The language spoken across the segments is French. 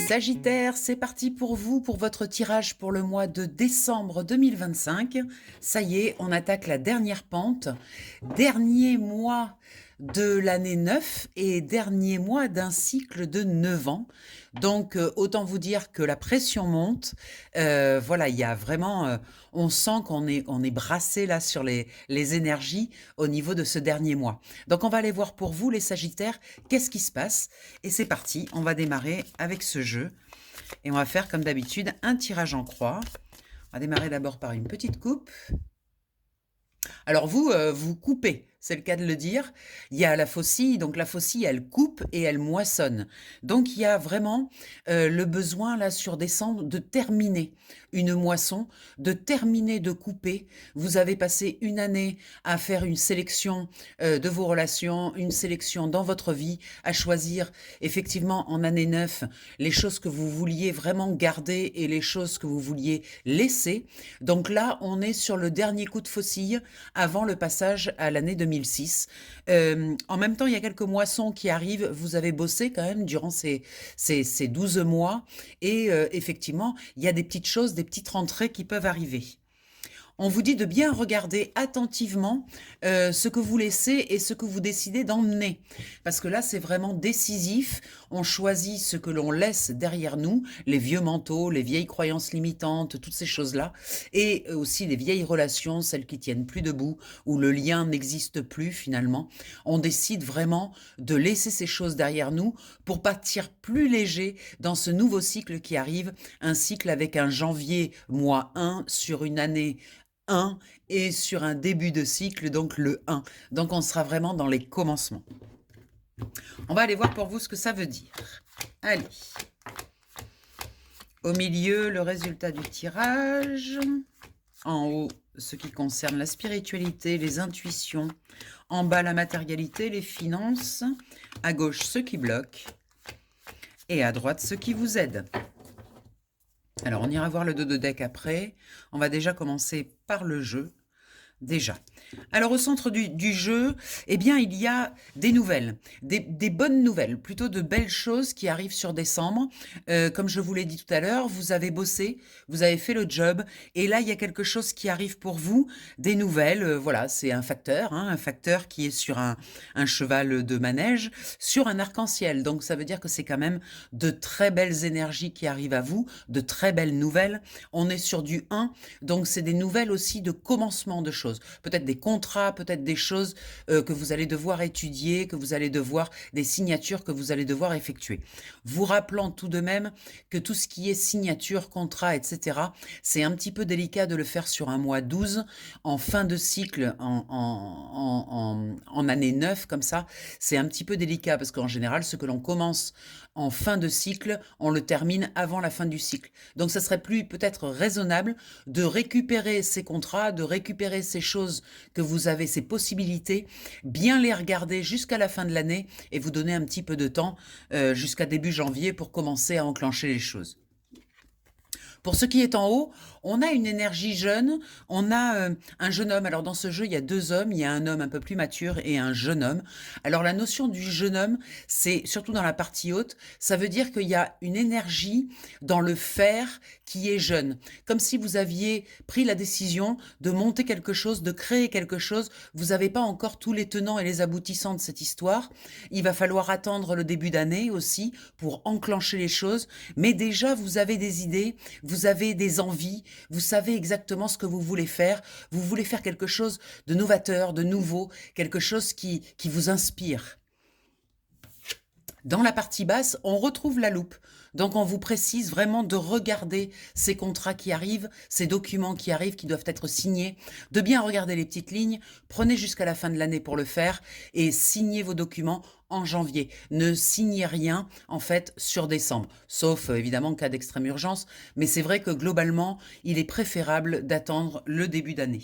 Sagittaire, c'est parti pour vous, pour votre tirage pour le mois de décembre 2025. Ça y est, on attaque la dernière pente. Dernier mois de l'année 9 et dernier mois d'un cycle de 9 ans. Donc, autant vous dire que la pression monte. Voilà, il y a vraiment, on sent on est brassé là sur les énergies au niveau de ce dernier mois. Donc, on va aller voir pour vous, les Sagittaires, qu'est-ce qui se passe. Et c'est parti, on va démarrer avec ce jeu. Et on va faire, comme d'habitude, un tirage en croix. On va démarrer d'abord par une petite coupe. Alors vous, vous coupez, c'est le cas de le dire. Il y a la faucille, donc la faucille, elle coupe et elle moissonne. Donc il y a vraiment le besoin, là, sur décembre, de terminer une moisson, de terminer de couper. Vous avez passé une année à faire une sélection de vos relations, une sélection dans votre vie, à choisir effectivement en année 9 les choses que vous vouliez vraiment garder et les choses que vous vouliez laisser. Donc là, on est sur le dernier coup de faucille avant le passage à l'année 2006. En même temps, il y a quelques moissons qui arrivent. Vous avez bossé quand même durant ces 12 mois. Et effectivement, il y a des petites choses, des petites rentrées qui peuvent arriver. On vous dit de bien regarder attentivement ce que vous laissez et ce que vous décidez d'emmener. Parce que là, c'est vraiment décisif. On choisit ce que l'on laisse derrière nous, les vieux manteaux, les vieilles croyances limitantes, toutes ces choses-là. Et aussi les vieilles relations, celles qui tiennent plus debout, où le lien n'existe plus finalement. On décide vraiment de laisser ces choses derrière nous pour partir plus léger dans ce nouveau cycle qui arrive. Un cycle avec un janvier mois 1 sur une année 1 et sur un début de cycle, donc le 1. Donc on sera vraiment dans les commencements. On va aller voir pour vous ce que ça veut dire. Allez. Au milieu, le résultat du tirage. En haut, ce qui concerne la spiritualité, les intuitions. En bas, la matérialité, les finances. À gauche, ce qui bloque. Et à droite, ce qui vous aide. Alors, on ira voir le dos de deck après. On va déjà commencer par le jeu. Déjà. Alors, au centre du jeu, eh bien, il y a des nouvelles, des bonnes nouvelles, plutôt de belles choses qui arrivent sur décembre. Comme je vous l'ai dit tout à l'heure, vous avez bossé, vous avez fait le job, et là, il y a quelque chose qui arrive pour vous, des nouvelles. Voilà, c'est un facteur qui est sur un cheval de manège, sur un arc-en-ciel. Donc, ça veut dire que c'est quand même de très belles énergies qui arrivent à vous, de très belles nouvelles. On est sur du 1, donc c'est des nouvelles aussi de commencement de choses. Peut-être des contrats, peut-être des choses que vous allez devoir étudier, que vous allez devoir, des signatures que vous allez devoir effectuer. Vous rappelant tout de même que tout ce qui est signature, contrat, etc., c'est un petit peu délicat de le faire sur un mois 12, en fin de cycle, en année 9, comme ça, c'est un petit peu délicat, parce qu'en général, ce que l'on commence en fin de cycle, on le termine avant la fin du cycle. Donc ça serait plus peut-être raisonnable de récupérer ces contrats, de récupérer ces choses que vous avez, ces possibilités, bien les regarder jusqu'à la fin de l'année et vous donner un petit peu de temps jusqu'à début janvier pour commencer à enclencher les choses. Pour ce qui est en haut, on a une énergie jeune, on a un jeune homme. Alors dans ce jeu, il y a deux hommes, il y a un homme un peu plus mature et un jeune homme. Alors la notion du jeune homme, c'est surtout dans la partie haute, ça veut dire qu'il y a une énergie dans le faire qui est jeune. Comme si vous aviez pris la décision de monter quelque chose, de créer quelque chose. Vous n'avez pas encore tous les tenants et les aboutissants de cette histoire. Il va falloir attendre le début d'année aussi pour enclencher les choses. Mais déjà, vous avez des idées, vous avez des envies, vous savez exactement ce que vous voulez faire quelque chose de novateur, de nouveau, quelque chose qui vous inspire. Dans la partie basse, on retrouve la loupe. Donc, on vous précise vraiment de regarder ces contrats qui arrivent, ces documents qui arrivent, qui doivent être signés, de bien regarder les petites lignes. Prenez jusqu'à la fin de l'année pour le faire et signez vos documents en janvier. Ne signez rien, en fait, sur décembre, sauf évidemment en cas d'extrême urgence. Mais c'est vrai que globalement, il est préférable d'attendre le début d'année.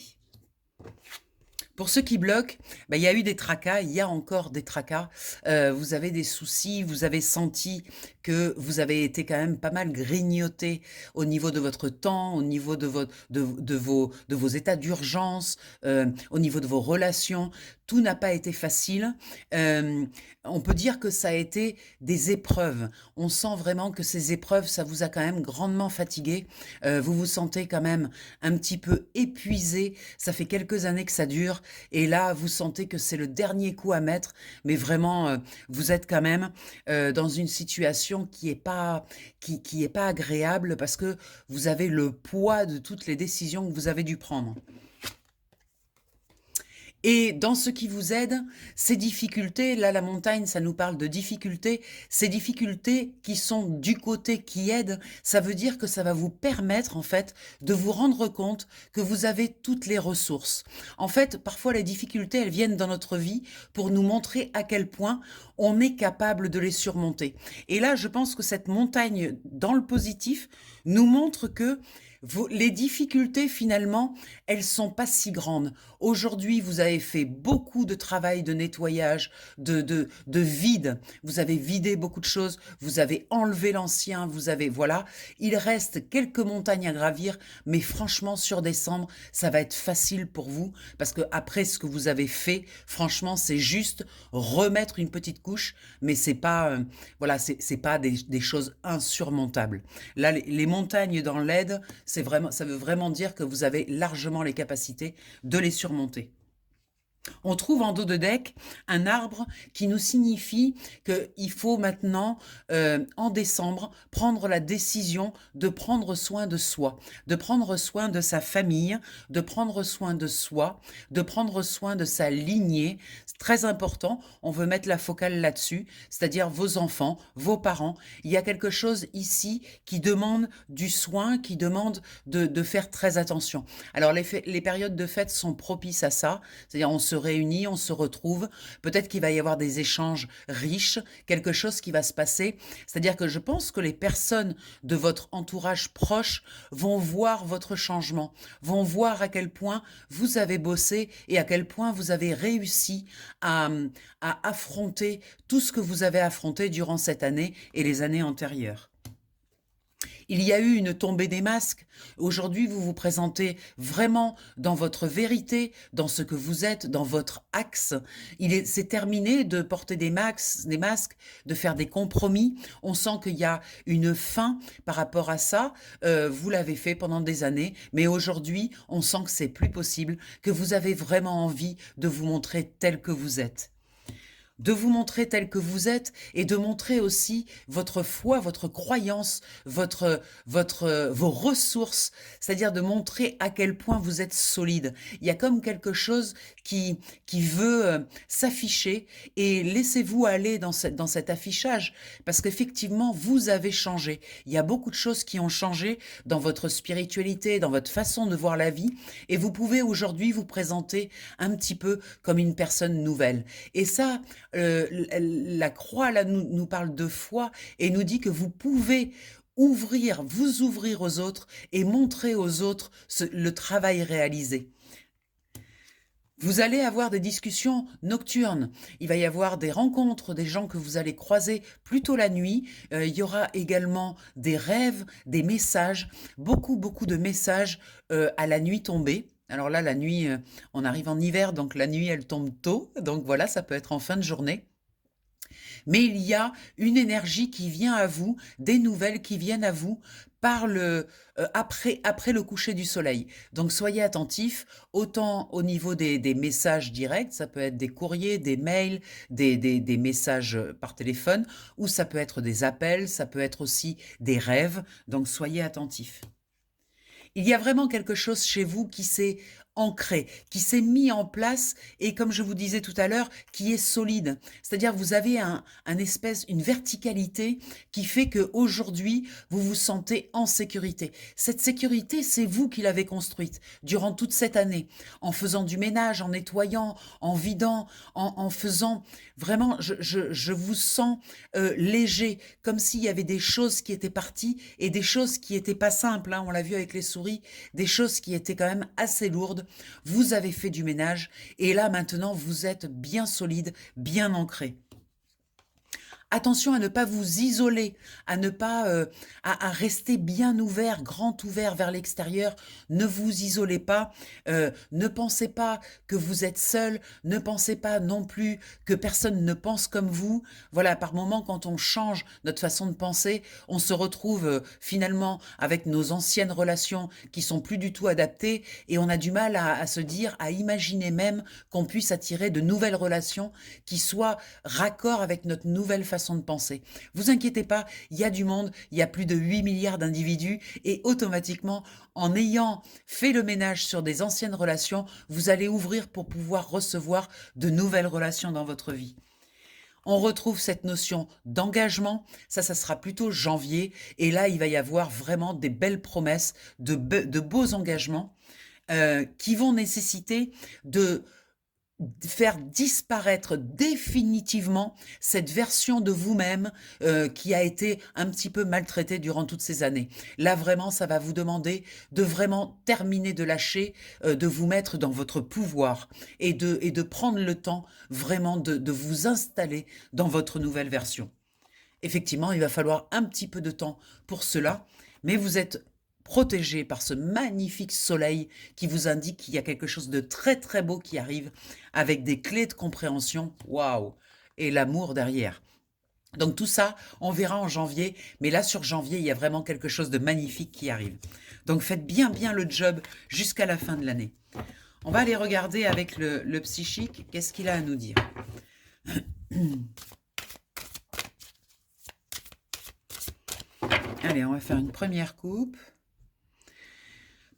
Pour ceux qui bloquent, bah, il y a eu des tracas, il y a encore des tracas. Vous avez des soucis, vous avez senti que vous avez été quand même pas mal grignoté au niveau de votre temps, au niveau de vos états d'urgence, au niveau de vos relations. Tout n'a pas été facile. On peut dire que ça a été des épreuves. On sent vraiment que ces épreuves, ça vous a quand même grandement fatigué. Vous vous sentez quand même un petit peu épuisé. Ça fait quelques années que ça dure. Et là, vous sentez que c'est le dernier coup à mettre. Mais vraiment, vous êtes quand même dans une situation qui est pas agréable parce que vous avez le poids de toutes les décisions que vous avez dû prendre. Et dans ce qui vous aide, ces difficultés, là la montagne, ça nous parle de difficultés, ces difficultés qui sont du côté qui aide, ça veut dire que ça va vous permettre en fait de vous rendre compte que vous avez toutes les ressources. En fait, parfois les difficultés, elles viennent dans notre vie pour nous montrer à quel point on est capable de les surmonter. Et là, je pense que cette montagne dans le positif nous montre que les difficultés, finalement, elles sont pas si grandes. Aujourd'hui, vous avez fait beaucoup de travail de nettoyage, de vide. Vous avez vidé beaucoup de choses. Vous avez enlevé l'ancien. Vous avez, voilà. Il reste quelques montagnes à gravir, mais franchement, sur décembre, ça va être facile pour vous parce que après ce que vous avez fait, franchement, c'est juste remettre une petite couche, mais c'est pas, voilà, c'est pas des choses insurmontables. Là, les montagnes dans l'aide, c'est vraiment, ça veut vraiment dire que vous avez largement les capacités de les surmonter. On trouve en dos de deck un arbre qui nous signifie qu'il faut maintenant, en décembre, prendre la décision de prendre soin de soi, de prendre soin de sa famille, de prendre soin de soi, de prendre soin de sa lignée. C'est très important, on veut mettre la focale là-dessus, c'est-à-dire vos enfants, vos parents. Il y a quelque chose ici qui demande du soin, qui demande de faire très attention. Alors les périodes de fête sont propices à ça, c'est-à-dire on se réunit, on se retrouve, peut-être qu'il va y avoir des échanges riches, quelque chose qui va se passer. C'est-à-dire que je pense que les personnes de votre entourage proche vont voir votre changement, vont voir à quel point vous avez bossé et à quel point vous avez réussi à affronter tout ce que vous avez affronté durant cette année et les années antérieures. Il y a eu une tombée des masques. Aujourd'hui, vous vous présentez vraiment dans votre vérité, dans ce que vous êtes, dans votre axe. C'est terminé de porter des masques, de faire des compromis. On sent qu'il y a une fin par rapport à ça. Vous l'avez fait pendant des années, mais aujourd'hui, on sent que c'est plus possible, que vous avez vraiment envie de vous montrer tel que vous êtes. De vous montrer tel que vous êtes et de montrer aussi votre foi, votre croyance, vos ressources, c'est-à-dire de montrer à quel point vous êtes solide. Il y a comme quelque chose qui veut s'afficher et laissez-vous aller dans cet affichage parce qu'effectivement, vous avez changé. Il y a beaucoup de choses qui ont changé dans votre spiritualité, dans votre façon de voir la vie et vous pouvez aujourd'hui vous présenter un petit peu comme une personne nouvelle. Et ça, la croix là nous parle de foi et nous dit que vous pouvez vous ouvrir aux autres et montrer aux autres le travail réalisé. Vous allez avoir des discussions nocturnes, il va y avoir des rencontres, des gens que vous allez croiser plutôt la nuit, il y aura également des rêves, des messages, beaucoup de messages à la nuit tombée. Alors là, la nuit, on arrive en hiver, donc la nuit, elle tombe tôt, donc voilà, ça peut être en fin de journée. Mais il y a une énergie qui vient à vous, des nouvelles qui viennent à vous après le coucher du soleil. Donc soyez attentifs, autant au niveau des messages directs, ça peut être des courriers, des mails, des messages par téléphone, ou ça peut être des appels, ça peut être aussi des rêves, donc soyez attentifs. Il y a vraiment quelque chose chez vous qui s'est ancré, qui s'est mis en place et comme je vous disais tout à l'heure, qui est solide. C'est-à-dire vous avez une verticalité qui fait qu'aujourd'hui, vous vous sentez en sécurité. Cette sécurité, c'est vous qui l'avez construite durant toute cette année, en faisant du ménage, en nettoyant, en vidant, en faisant... Vraiment, je vous sens léger, comme s'il y avait des choses qui étaient parties et des choses qui n'étaient pas simples. Hein, on l'a vu avec les souris, des choses qui étaient quand même assez lourdes monde, vous avez fait du ménage et là maintenant vous êtes bien solide, bien ancré. Attention à ne pas vous isoler, à ne pas à rester bien ouvert, grand ouvert vers l'extérieur. Ne vous isolez pas. Ne pensez pas que vous êtes seul. Ne pensez pas non plus que personne ne pense comme vous. Voilà, par moments, quand on change notre façon de penser, on se retrouve finalement avec nos anciennes relations qui sont plus du tout adaptées et on a du mal à se dire, à imaginer même qu'on puisse attirer de nouvelles relations qui soient raccord avec notre nouvelle façon de penser. Vous inquiétez pas, il y a du monde, il y a plus de 8 milliards d'individus et automatiquement, en ayant fait le ménage sur des anciennes relations, vous allez ouvrir pour pouvoir recevoir de nouvelles relations dans votre vie. On retrouve cette notion d'engagement, ça sera plutôt janvier, et là il va y avoir vraiment des belles promesses, de beaux engagements qui vont nécessiter de faire disparaître définitivement cette version de vous-même qui a été un petit peu maltraitée durant toutes ces années. Là, vraiment, ça va vous demander de vraiment terminer de lâcher, de vous mettre dans votre pouvoir et de prendre le temps vraiment de vous installer dans votre nouvelle version. Effectivement, il va falloir un petit peu de temps pour cela, mais vous êtes protégé par ce magnifique soleil qui vous indique qu'il y a quelque chose de très très beau qui arrive avec des clés de compréhension, waouh, et l'amour derrière. Donc tout ça, on verra en janvier, mais là sur janvier, il y a vraiment quelque chose de magnifique qui arrive. Donc faites bien le job jusqu'à la fin de l'année. On va aller regarder avec le psychique, qu'est-ce qu'il a à nous dire. Allez, on va faire une première coupe.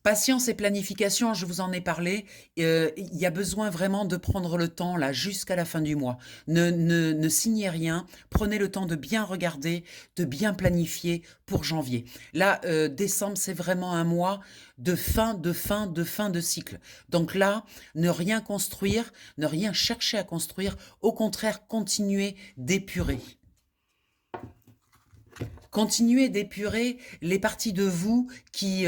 Patience et planification, je vous en ai parlé, il y a besoin vraiment de prendre le temps là jusqu'à la fin du mois. Ne signez rien, prenez le temps de bien regarder, de bien planifier pour janvier. Là, décembre, c'est vraiment un mois de fin de cycle. Donc là, ne rien construire, ne rien chercher à construire, au contraire, continuez d'épurer. Continuez d'épurer les parties de vous qui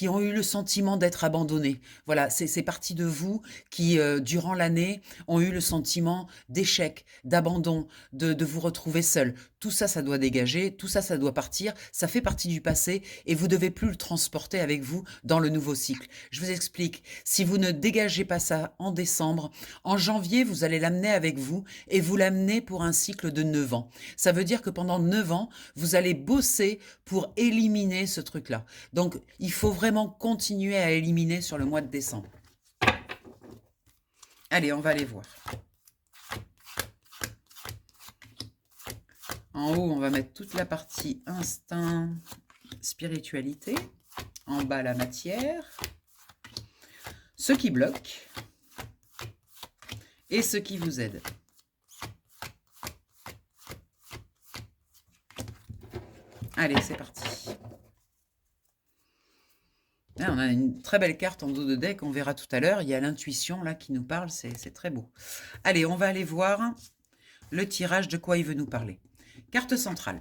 ont eu le sentiment d'être abandonnées. Voilà, ces parties de vous qui, durant l'année, ont eu le sentiment d'échec, d'abandon, de vous retrouver seul. Tout ça, ça doit dégager, tout ça, ça doit partir, ça fait partie du passé et vous ne devez plus le transporter avec vous dans le nouveau cycle. Je vous explique, si vous ne dégagez pas ça en décembre, en janvier, vous allez l'amener avec vous et vous l'amenez pour un cycle de 9 ans. Ça veut dire que pendant 9 ans, vous allez bosser pour éliminer ce truc-là. Donc, il faut vraiment continuer à éliminer sur le mois de décembre. Allez, on va aller voir. En haut, on va mettre toute la partie instinct, spiritualité. En bas, la matière. Ce qui bloque. Et ce qui vous aide. Allez, c'est parti. Là, on a une très belle carte en dos de deck, on verra tout à l'heure. Il y a l'intuition là qui nous parle, c'est très beau. Allez, on va aller voir le tirage, de quoi il veut nous parler. Carte centrale.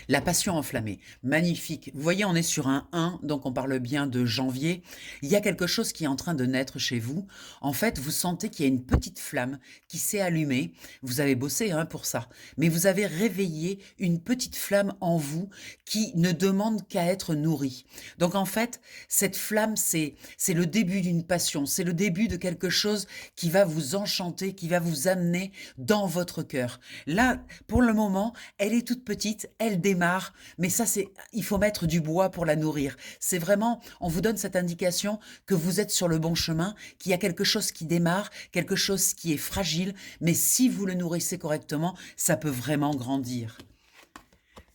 La passion enflammée, magnifique. Vous voyez, on est sur un 1, donc on parle bien de janvier. Il y a quelque chose qui est en train de naître chez vous. En fait, vous sentez qu'il y a une petite flamme qui s'est allumée. Vous avez bossé pour ça, mais vous avez réveillé une petite flamme en vous qui ne demande qu'à être nourrie. Donc en fait, cette flamme, c'est le début d'une passion, c'est le début de quelque chose qui va vous enchanter, qui va vous amener dans votre cœur. Là, pour le moment, elle est toute petite, elle démarre, mais ça, il faut mettre du bois pour la nourrir. C'est vraiment, on vous donne cette indication que vous êtes sur le bon chemin, qu'il y a quelque chose qui démarre, quelque chose qui est fragile, mais si vous le nourrissez correctement, ça peut vraiment grandir.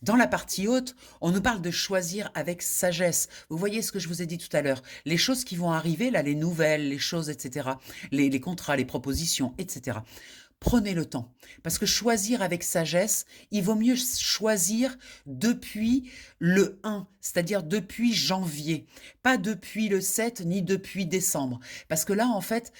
Dans la partie haute, on nous parle de choisir avec sagesse. Vous voyez ce que je vous ai dit tout à l'heure. Les choses qui vont arriver, là, les nouvelles, les choses, etc., les contrats, les propositions, etc., prenez le temps, parce que choisir avec sagesse, il vaut mieux choisir depuis le 1, c'est-à-dire depuis janvier, pas depuis le 7 ni depuis décembre. Parce que là, en fait,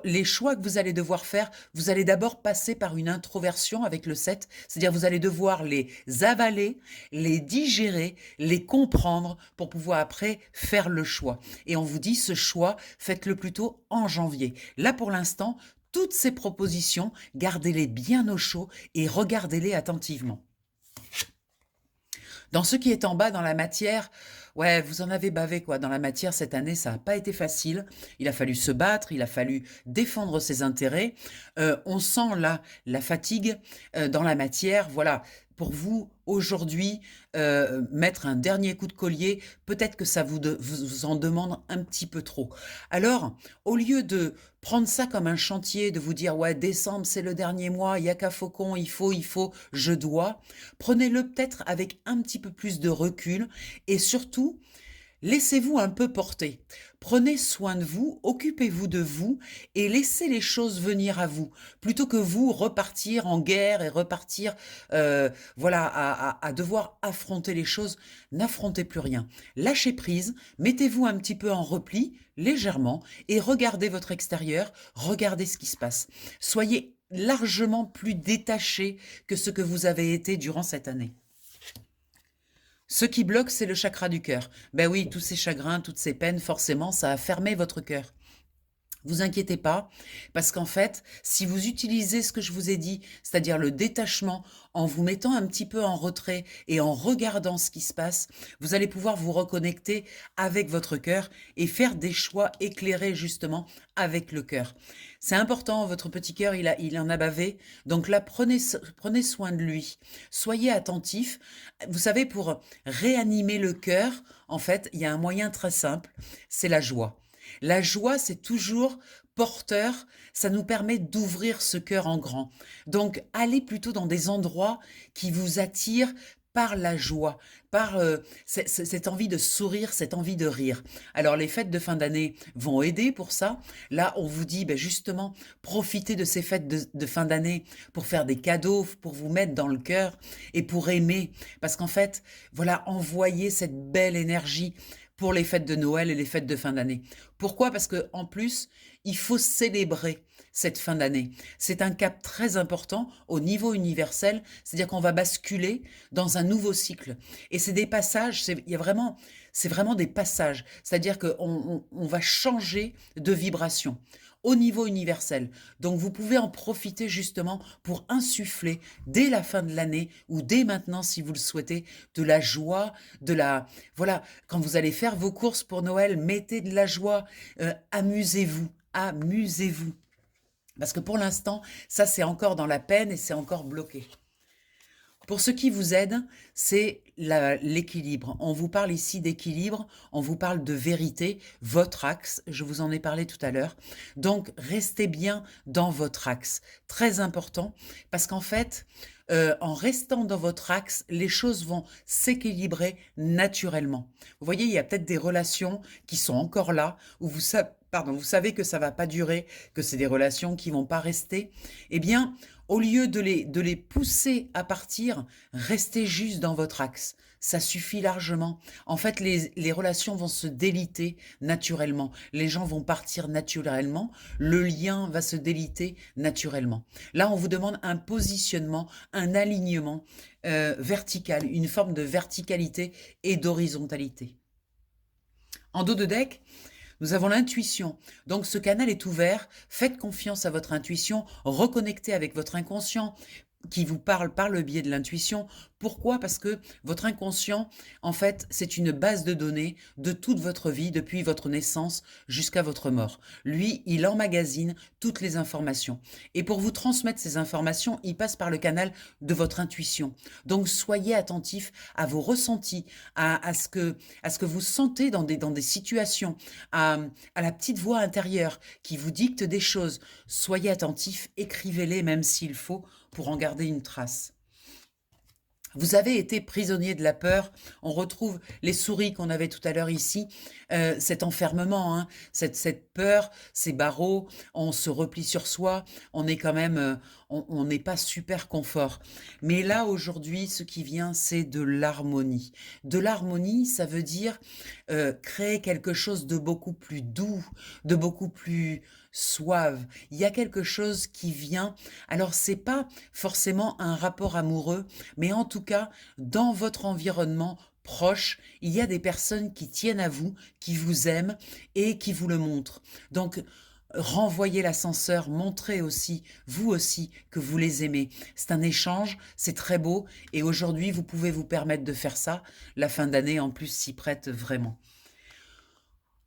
les choix que vous allez devoir faire, vous allez d'abord passer par une introversion avec le 7, c'est-à-dire vous allez devoir les avaler, les digérer, les comprendre pour pouvoir après faire le choix. Et on vous dit, ce choix, faites-le plutôt en janvier. Là, pour l'instant, toutes ces propositions, gardez-les bien au chaud et regardez-les attentivement. Dans ce qui est en bas, dans la matière, ouais, vous en avez bavé, quoi. Dans la matière, cette année, ça n'a pas été facile. Il a fallu se battre, il a fallu défendre ses intérêts. On sent là la fatigue dans la matière. Voilà, pour vous, aujourd'hui, mettre un dernier coup de collier, peut-être que ça vous en demande un petit peu trop. Alors, au lieu de prendre ça comme un chantier, de vous dire, ouais, décembre, c'est le dernier mois, il n'y a qu'à Faucon, il faut, je dois, prenez-le peut-être avec un petit peu plus de recul et surtout, laissez-vous un peu porter. Prenez soin de vous, occupez-vous de vous et laissez les choses venir à vous, plutôt que vous repartir en guerre et repartir voilà, à devoir affronter les choses. N'affrontez plus rien. Lâchez prise, mettez-vous un petit peu en repli, légèrement, et regardez votre extérieur, regardez ce qui se passe. Soyez largement plus détaché que ce que vous avez été durant cette année. Ce qui bloque, c'est le chakra du cœur. Ben oui, tous ces chagrins, toutes ces peines, forcément, ça a fermé votre cœur. Vous inquiétez pas, parce qu'en fait, si vous utilisez ce que je vous ai dit, c'est-à-dire le détachement, en vous mettant un petit peu en retrait et en regardant ce qui se passe, vous allez pouvoir vous reconnecter avec votre cœur et faire des choix éclairés justement avec le cœur. C'est important, votre petit cœur, il en a bavé, donc là, prenez soin de lui. Soyez attentif. Vous savez, pour réanimer le cœur, en fait, il y a un moyen très simple, c'est la joie. La joie, c'est toujours porteur, ça nous permet d'ouvrir ce cœur en grand. Donc, allez plutôt dans des endroits qui vous attirent par la joie, par cette envie de sourire, cette envie de rire. Alors, les fêtes de fin d'année vont aider pour ça. Là, on vous dit, ben justement, profitez de ces fêtes de fin d'année pour faire des cadeaux, pour vous mettre dans le cœur et pour aimer. Parce qu'en fait, voilà, envoyez cette belle énergie pour les fêtes de Noël et les fêtes de fin d'année. Pourquoi? Parce que en plus, il faut célébrer cette fin d'année. C'est un cap très important au niveau universel, c'est-à-dire qu'on va basculer dans un nouveau cycle. Et c'est des passages, c'est vraiment des passages, c'est-à-dire qu'on va changer de vibration au niveau universel. Donc vous pouvez en profiter justement pour insuffler dès la fin de l'année ou dès maintenant si vous le souhaitez de la joie, voilà, quand vous allez faire vos courses pour Noël, mettez de la joie, amusez-vous, amusez-vous. Parce que pour l'instant, ça c'est encore dans la peine et c'est encore bloqué. Pour ce qui vous aide, c'est l'équilibre. On vous parle ici d'équilibre, on vous parle de vérité, votre axe, je vous en ai parlé tout à l'heure. Donc, restez bien dans votre axe. Très important, parce qu'en fait, en restant dans votre axe, les choses vont s'équilibrer naturellement. Vous voyez, il y a peut-être des relations qui sont encore là, où vous savez que ça va pas durer, que c'est des relations qui vont pas rester. Eh bien, au lieu de les pousser à partir, restez juste dans votre axe. Ça suffit largement. En fait, les relations vont se déliter naturellement. Les gens vont partir naturellement. Le lien va se déliter naturellement. Là, on vous demande un positionnement, un alignement vertical, une forme de verticalité et d'horizontalité. En dos de deck, nous avons l'intuition. Donc ce canal est ouvert, faites confiance à votre intuition, reconnectez avec votre inconscient qui vous parle par le biais de l'intuition. Pourquoi? Parce que votre inconscient, en fait, c'est une base de données de toute votre vie, depuis votre naissance jusqu'à votre mort. Lui, il emmagasine toutes les informations. Et pour vous transmettre ces informations, il passe par le canal de votre intuition. Donc, soyez attentif à vos ressentis, à ce que vous sentez dans des situations, à la petite voix intérieure qui vous dicte des choses. Soyez attentif, écrivez-les même s'il faut, pour en garder une trace. Vous avez été prisonnier de la peur. On retrouve les souris qu'on avait tout à l'heure ici, cet enfermement, hein, cette peur, ces barreaux, on se replie sur soi, on est quand même, on n'est pas super confort. Mais là, aujourd'hui, ce qui vient, c'est de l'harmonie. De l'harmonie, ça veut dire créer quelque chose de beaucoup plus doux, de beaucoup plus soivent. Il y a quelque chose qui vient. Alors, c'est pas forcément un rapport amoureux, mais en tout cas, dans votre environnement proche, il y a des personnes qui tiennent à vous, qui vous aiment et qui vous le montrent. Donc, renvoyez l'ascenseur, montrez aussi, vous aussi, que vous les aimez. C'est un échange, c'est très beau et aujourd'hui, vous pouvez vous permettre de faire ça. La fin d'année, en plus, s'y prête vraiment.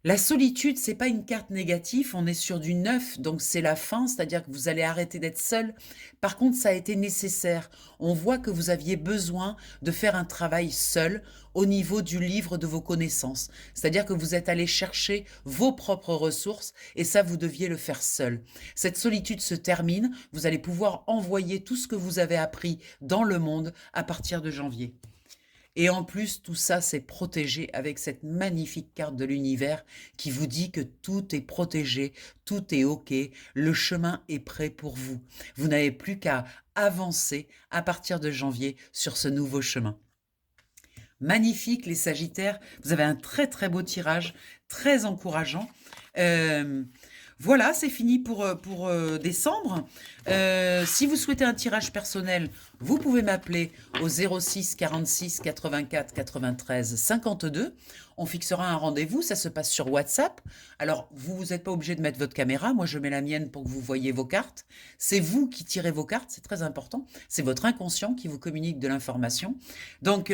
La solitude, c'est pas une carte négative, on est sur du neuf, donc c'est la fin, c'est-à-dire que vous allez arrêter d'être seul. Par contre, ça a été nécessaire. On voit que vous aviez besoin de faire un travail seul au niveau du livre de vos connaissances. C'est-à-dire que vous êtes allé chercher vos propres ressources et ça, vous deviez le faire seul. Cette solitude se termine, vous allez pouvoir envoyer tout ce que vous avez appris dans le monde à partir de janvier. Et en plus, tout ça, c'est protégé avec cette magnifique carte de l'univers qui vous dit que tout est protégé, tout est OK, le chemin est prêt pour vous. Vous n'avez plus qu'à avancer à partir de janvier sur ce nouveau chemin. Magnifique les Sagittaires, vous avez un très très beau tirage, très encourageant. Voilà, c'est fini pour décembre. Si vous souhaitez un tirage personnel, vous pouvez m'appeler au 06 46 84 93 52. On fixera un rendez-vous, ça se passe sur WhatsApp. Alors, vous n'êtes pas obligé de mettre votre caméra, moi je mets la mienne pour que vous voyez vos cartes. C'est vous qui tirez vos cartes, c'est très important. C'est votre inconscient qui vous communique de l'information. Donc,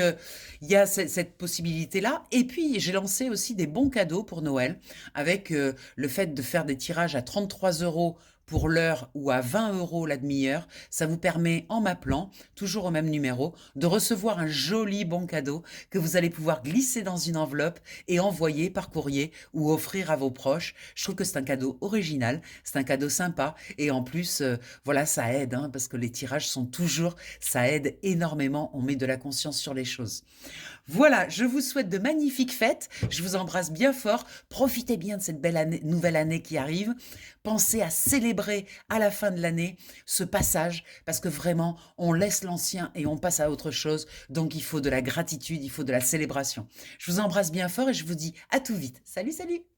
il y a cette possibilité-là. Et puis, j'ai lancé aussi des bons cadeaux pour Noël avec le fait de faire des tirages à 33 € pour l'heure ou à 20 € la demi-heure. Ça vous permet, en m'appelant, toujours au même numéro, de recevoir un joli bon cadeau que vous allez pouvoir glisser dans une enveloppe et envoyer par courrier ou offrir à vos proches. Je trouve que c'est un cadeau original, c'est un cadeau sympa et en plus, voilà, ça aide hein, parce que les tirages sont toujours, ça aide énormément, on met de la conscience sur les choses. Voilà, je vous souhaite de magnifiques fêtes, je vous embrasse bien fort, profitez bien de cette belle année, nouvelle année qui arrive, pensez à célébrer à la fin de l'année ce passage, parce que vraiment, on laisse l'ancien et on passe à autre chose, donc il faut de la gratitude, il faut de la célébration. Je vous embrasse bien fort et je vous dis à tout vite. Salut, salut!